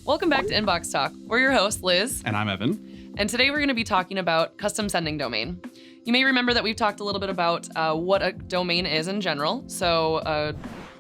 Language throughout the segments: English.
Welcome back to Inbox Talk. We're your hosts, Liz. And I'm Evan. And today we're going to be talking about custom sending domain. You may remember that we've talked a little bit about what a domain is in general. So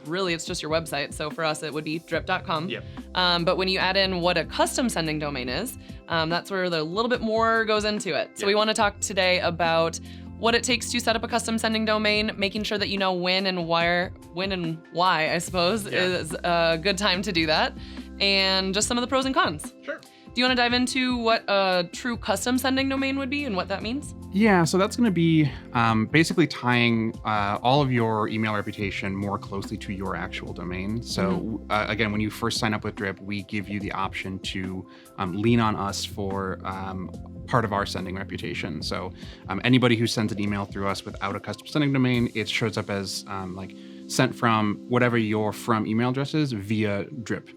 really, it's just your website. So for us, it would be drip.com. Yep. But when you add in what a custom sending domain is, that's where a little bit more goes into it. So we want to talk today about what it takes to set up a custom sending domain, making sure that you know when and why, I suppose, is a good time to do that, and just some of the pros and cons. Sure. Do you want to dive into what a true custom sending domain would be and what that means? Yeah, so that's going to be basically tying all of your email reputation more closely to your actual domain. So again, when you first sign up with Drip, we give you the option to lean on us for part of our sending reputation. So anybody who sends an email through us without a custom sending domain, it shows up as like sent from whatever your from email address is via Drip.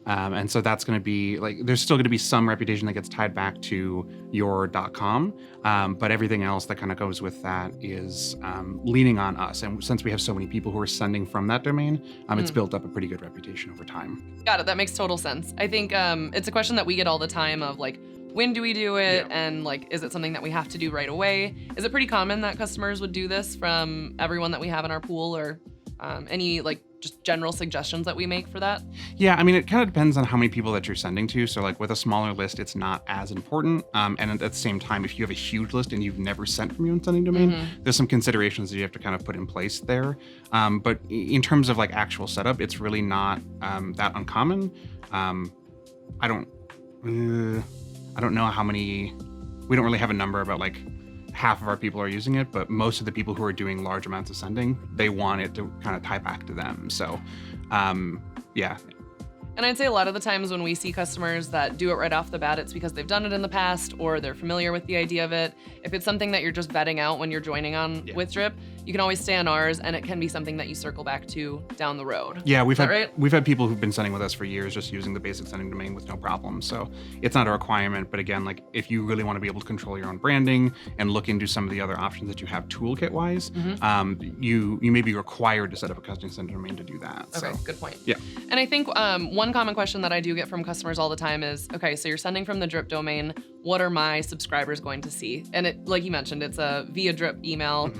And so that's going to be like, there's still going to be some reputation that gets tied back to your .com, but everything else that kind of goes with that is leaning on us. And since we have so many people who are sending from that domain, it's built up a pretty good reputation over time. Got it. That makes total sense. I think it's a question that we get all the time of like, when do we do it? Yeah. And like, is it something that we have to do right away? Is it pretty common that customers would do this from everyone that we have in our pool, or any like just general suggestions that we make for that? Yeah, I mean, it kind of depends on how many people that you're sending to. So like with a smaller list, it's not as important. And at the same time, if you have a huge list and you've never sent from your own sending domain, there's some considerations that you have to kind of put in place there. But in terms of like actual setup, it's really not that uncommon. I don't know how many, we don't really have a number about like half of our people are using it, but most of the people who are doing large amounts of sending, they want it to kind of tie back to them. So, yeah. And I'd say a lot of the times when we see customers that do it right off the bat, it's because they've done it in the past or they're familiar with the idea of it. If it's something that you're just vetting out when you're joining on with Drip, you can always stay on ours, and it can be something that you circle back to down the road. Yeah, we've had people who've been sending with us for years just using the basic sending domain with no problem. So it's not a requirement, but again, like if you really want to be able to control your own branding and look into some of the other options that you have toolkit wise, you may be required to set up a custom sending domain to do that. Okay, so, good point. Yeah. And I think one common question that I do get from customers all the time is, okay, so you're sending from the Drip domain, what are my subscribers going to see? And it, like you mentioned, it's a via Drip email.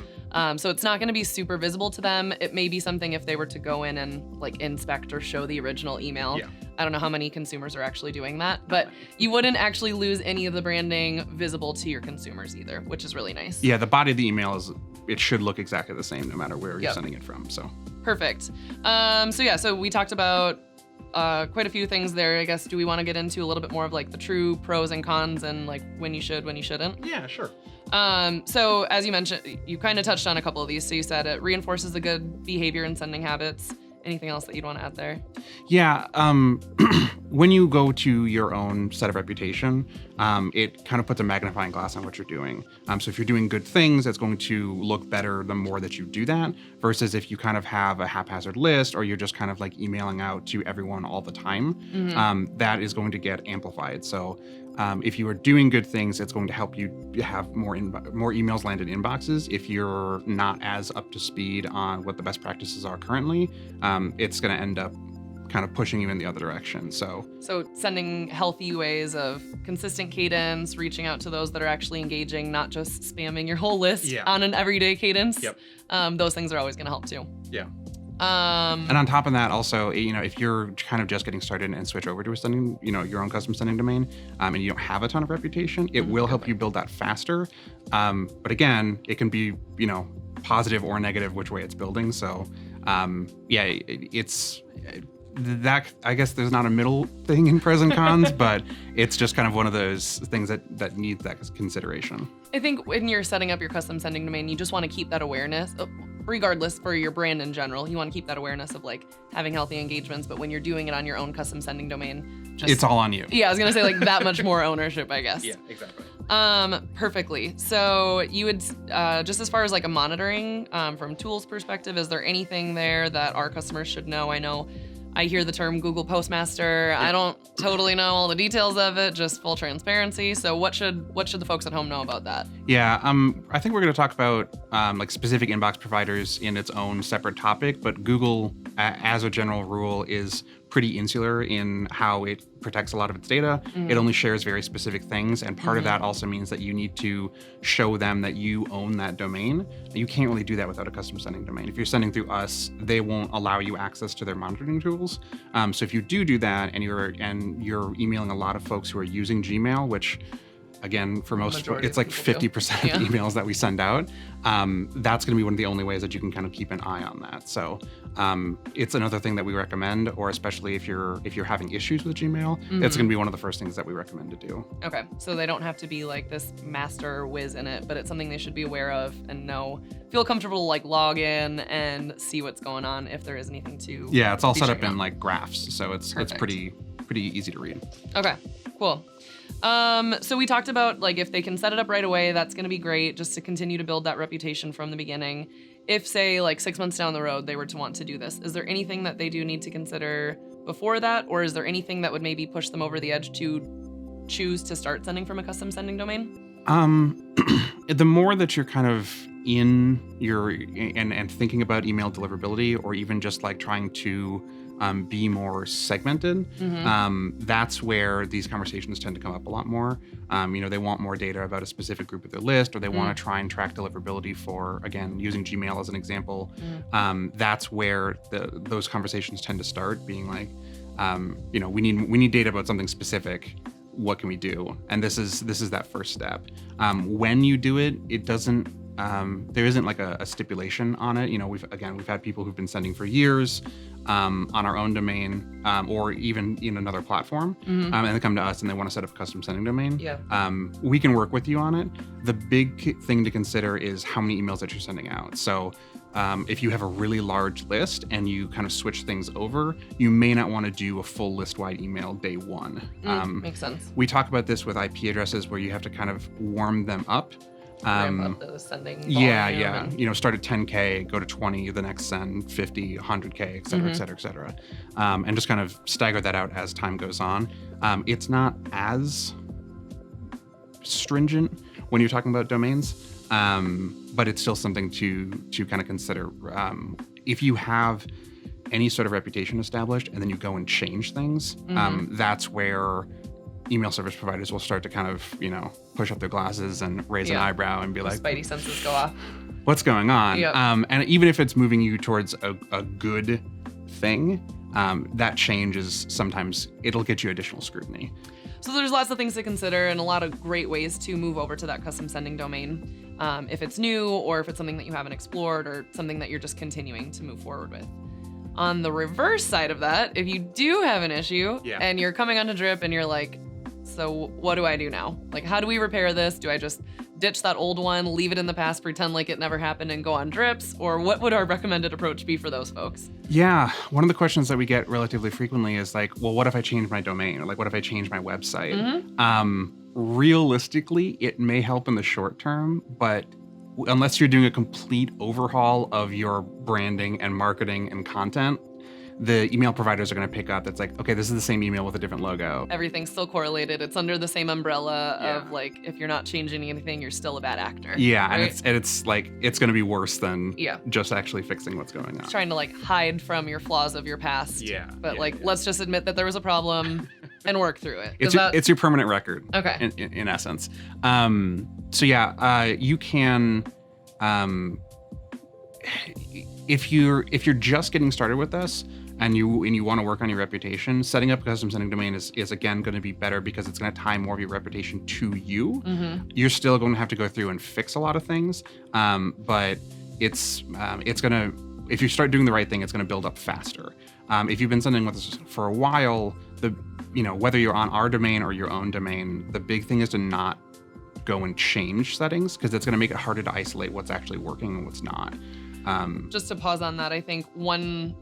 So it's not going to be super visible to them. It may be something if they were to go in and like inspect or show the original email. Yeah. I don't know how many consumers are actually doing that, but you wouldn't actually lose any of the branding visible to your consumers either, which is really nice. Yeah, the body of the email it should look exactly the same no matter where you're sending it from. So perfect. So we talked about quite a few things there. I guess, do we want to get into a little bit more of like the true pros and cons and like when you should, when you shouldn't? Yeah, sure. So as you mentioned, you kind of touched on a couple of these. So you said it reinforces the good behavior and sending habits. Anything else that you'd want to add there? Yeah, when you go to your own set of reputation, it kind of puts a magnifying glass on what you're doing. So if you're doing good things, it's going to look better the more that you do that, versus if you kind of have a haphazard list or you're just kind of like emailing out to everyone all the time, that is going to get amplified. So if you are doing good things, it's going to help you have more emails land in inboxes. If you're not as up to speed on what the best practices are currently, it's going to end up kind of pushing you in the other direction. So sending healthy ways of consistent cadence, reaching out to those that are actually engaging, not just spamming your whole list on an everyday cadence. Yep. Those things are always going to help too. Yeah. And on top of that, also, if you're kind of just getting started and switch over to a sending, your own custom sending domain, and you don't have a ton of reputation, it will help you build that faster. But again, it can be, positive or negative which way it's building. So, it's that, I guess there's not a middle thing in pros and cons, but it's just kind of one of those things that needs that consideration. I think when you're setting up your custom sending domain, you just want to keep that awareness. Regardless, for your brand in general, you want to keep that awareness of like having healthy engagements, but when you're doing it on your own custom sending domain, it's all on you. Yeah, I was gonna say like that much more ownership, I guess. Yeah, exactly. Perfectly. So you would, just as far as like a monitoring, from tools perspective, is there anything there that our customers should know? I know I hear the term Google Postmaster. I don't totally know all the details of it, just full transparency. So what should the folks at home know about that? Yeah, I think we're going to talk about like specific inbox providers in its own separate topic, but Google, as a general rule, is pretty insular in how it protects a lot of its data. It only shares very specific things. And part of that also means that you need to show them that you own that domain. You can't really do that without a custom sending domain. If you're sending through us, they won't allow you access to their monitoring tools. So if you do that and you're emailing a lot of folks who are using Gmail, which again, for most, it's like 50% of the emails that we send out. That's going to be one of the only ways that you can kind of keep an eye on that. So it's another thing that we recommend, or especially if you're having issues with Gmail, it's going to be one of the first things that we recommend to do. Okay, so they don't have to be like this master whiz in it, but it's something they should be aware of and feel comfortable to like log in and see what's going on if there is anything to. Yeah, it's all set up in like graphs, so it's pretty easy to read. Okay, cool. So we talked about like if they can set it up right away, that's going to be great just to continue to build that reputation from the beginning. If say like 6 months down the road, they were to want to do this, is there anything that they do need to consider before that? Or is there anything that would maybe push them over the edge to choose to start sending from a custom sending domain? The more that you're kind of in your and thinking about email deliverability, or even just like trying to be more segmented, that's where these conversations tend to come up a lot more. They want more data about a specific group of their list, or they want to try and track deliverability for, again, using Gmail as an example. That's where those conversations tend to start being like, we need data about something specific. What can we do? And this is that first step. When you do it, it doesn't. There isn't like a stipulation on it. We've had people who've been sending for years on our own domain, or even in another platform, and they come to us and they want to set up a custom sending domain. Yeah. We can work with you on it. The big thing to consider is how many emails that you're sending out. So if you have a really large list and you kind of switch things over, you may not want to do a full list-wide email day one. Makes sense. We talk about this with IP addresses where you have to kind of warm them up. Ramp up the sending volume. Yeah. Start at 10K, go to 20, the next send 50, 100K, et cetera, et cetera, et cetera. And just kind of stagger that out as time goes on. It's not as stringent when you're talking about domains, but it's still something to kind of consider. If you have any sort of reputation established and then you go and change things, that's where email service providers will start to kind of, push up their glasses and raise an eyebrow and be like, spidey senses go off. What's going on? Yep. And even if it's moving you towards a good thing, that change is sometimes it'll get you additional scrutiny. So there's lots of things to consider and a lot of great ways to move over to that custom sending domain. If it's new or if it's something that you haven't explored or something that you're just continuing to move forward with. On the reverse side of that, if you do have an issue and you're coming onto Drip and you're like, so what do I do now? Like, how do we repair this? Do I just ditch that old one, leave it in the past, pretend like it never happened and go on Drips? Or what would our recommended approach be for those folks? Yeah, one of the questions that we get relatively frequently is like, well, what if I change my domain? Or like, what if I change my website? Realistically, it may help in the short term, but unless you're doing a complete overhaul of your branding and marketing and content, the email providers are going to pick up that's like, okay, this is the same email with a different logo. Everything's still correlated. It's under the same umbrella of like, if you're not changing anything, you're still a bad actor. Yeah, right? and it's like, it's going to be worse than just actually fixing what's going on. It's trying to like hide from your flaws of your past. But let's just admit that there was a problem and work through it. It's your permanent record. Okay. In essence. You can, if you're just getting started with us, and you want to work on your reputation, setting up a custom sending domain is again going to be better because it's going to tie more of your reputation to you. You're still going to have to go through and fix a lot of things, but it's going to, if you start doing the right thing, it's going to build up faster. If you've been sending with us for a while, whether you're on our domain or your own domain, the big thing is to not go and change settings because it's going to make it harder to isolate what's actually working and what's not. Just to pause on that, I think one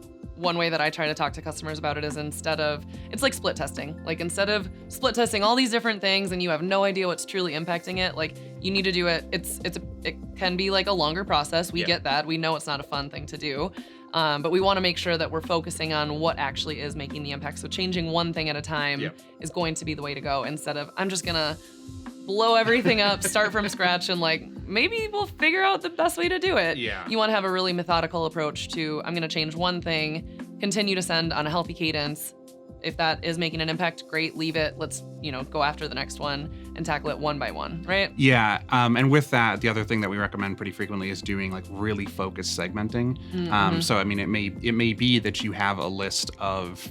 way that I try to talk to customers about it is it's like split testing. Like instead of split testing all these different things and you have no idea what's truly impacting it, like you need to do it. It can be like a longer process. We get that. We know it's not a fun thing to do. But we want to make sure that we're focusing on what actually is making the impact. So changing one thing at a time is going to be the way to go instead of I'm just gonna blow everything up, start from scratch, and like maybe we'll figure out the best way to do it. You want to have a really methodical approach to I'm gonna change one thing, continue to send on a healthy cadence, if that is making an impact, great, leave it. Let's, go after the next one and tackle it one by one, right? Yeah. And with that, the other thing that we recommend pretty frequently is doing like really focused segmenting. So, I mean, it may be that you have a list of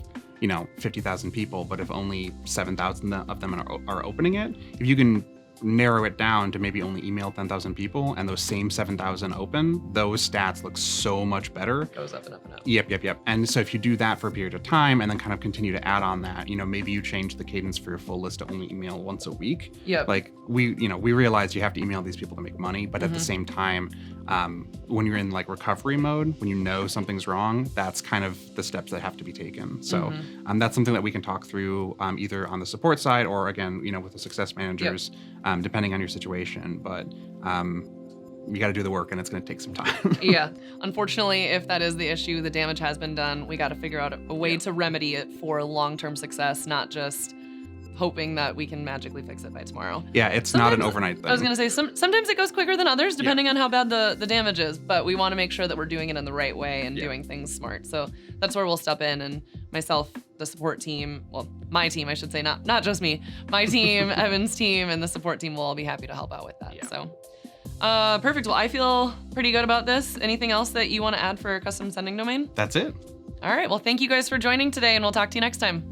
50,000 people, but if only 7,000 of them are opening it, if you can narrow it down to maybe only email 10,000 people and those same 7,000 open, those stats look so much better. Goes up and up and up. Yep. And so if you do that for a period of time and then kind of continue to add on that, maybe you change the cadence for your full list to only email once a week. Yep. Like we realize you have to email these people to make money, but at the same time, when you're in like recovery mode, when you know something's wrong, that's kind of the steps that have to be taken. So that's something that we can talk through either on the support side or again, with the success managers, depending on your situation. But you got to do the work and it's going to take some time. Yeah. Unfortunately, if that is the issue, the damage has been done. We got to figure out a way to remedy it for long-term success, not just hoping that we can magically fix it by tomorrow. Yeah, it's not an overnight thing. I was going to say, sometimes it goes quicker than others, depending on how bad the damage is, but we want to make sure that we're doing it in the right way and doing things smart. So that's where we'll step in, and myself, the support team, well, my team, I should say, not just me, my team, Evan's team, and the support team will all be happy to help out with that. Yeah. So perfect. Well, I feel pretty good about this. Anything else that you want to add for a custom sending domain? That's it. All right. Well, thank you guys for joining today, and we'll talk to you next time.